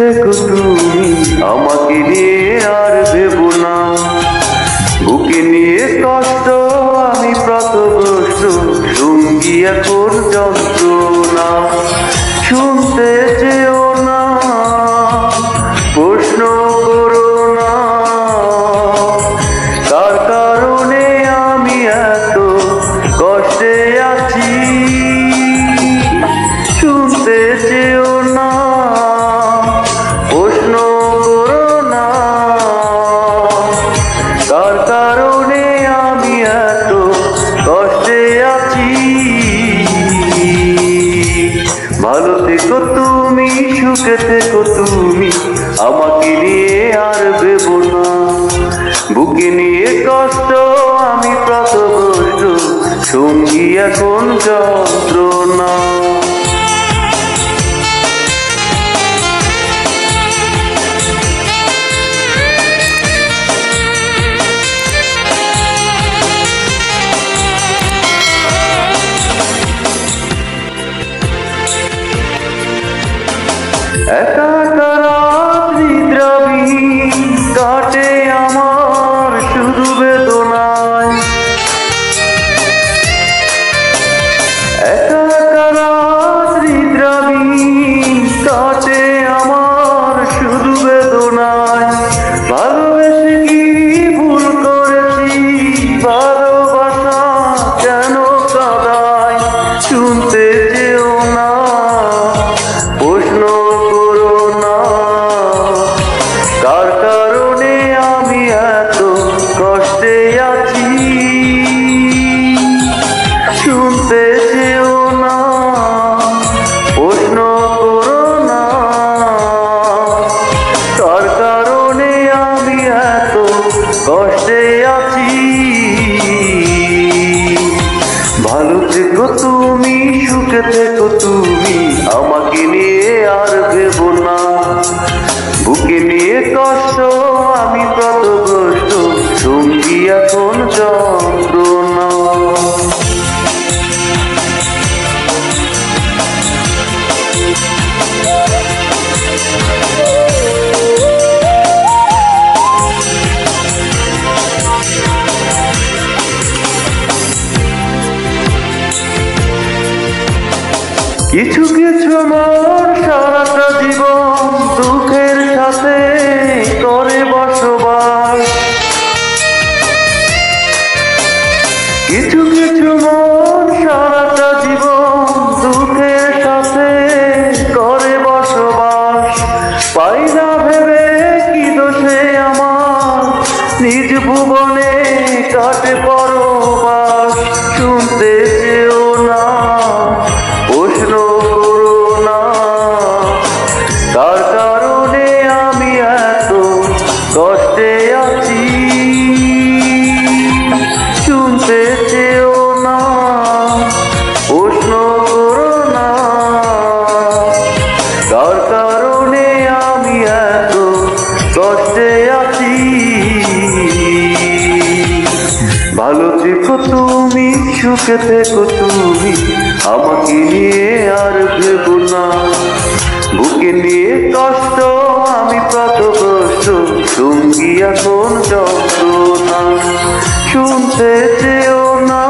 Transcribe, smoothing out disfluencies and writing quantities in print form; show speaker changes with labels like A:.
A: থেকো তুমি, আমাকে নিয়ে আর ভেবো না। বুকে নিয়ে কষ্ট আমি পথভ্রষ্ট, সঙ্গী এখন যন্ত্রণা। শুনতে চেও না, প্রশ্ন করো না, তার কারণে আমি এত কষ্টে আছি। শুনতে চেও না, প্রশ্ন করো না, তার কারণে আমি এত কষ্টে আছি। ভালো থেকো তুমি, সুখে থেকো তুমি, আমাকে নিয়ে আর ভেবো না। বুকে নিয়ে কষ্ট আমি পথভ্রষ্ট, সঙ্গী এখন যন্ত্রণা। একা একা রাত্রি দ্রাবি কাটে আমার শুধু বেদনায়। একা একা রাত্রি দ্রাবি কাটে আমার শুধু বেদনায়। ভালোবেসে কি ভুল করেছি, ভালোবাসা কেন কাঁদায়। শুনতে চেও না, প্রশ্ন করো না, তার কারণে আমি এত কষ্টে আছি। শুনতে চেও না, প্রশ্ন করো না, তার কারণে আমি এত কষ্টে আছি। ভালো থেকো তুমি, সুখে থেকো তুমি, আমাকে নিয়ে আর ভেবো না। বুকে নিয়ে কষ্ট আমি পথভ্রষ্ট, সঙ্গী এখন যন্ত্রণা। কিছু কিছু মোর সারাটা জীবন দুঃখের সাথে করে বসবাস। কিছু কিছু মোর সারাটা জীবন দুঃখের সাথে করে বসবাস। পাই না ভেবে কি দোষে আমার, নিজ ভুবনে কাটে পরবাস। শুনতে চেও না, প্রশ্ন করো না, তার কারণে আমি এত কষ্টে আছি। শুনতে চেও না, প্রশ্ন করো না, তার কারণে আমি এত কষ্টে আছি। ভালো থেকো তুমি, সুখে থেকো তুমি, আমাকে নিয়ে আর ভেবো না। বুকে নিয়ে কষ্ট আমি পথভ্রষ্ট, সঙ্গী এখন যন্ত্রণা। শুনতে চেও না,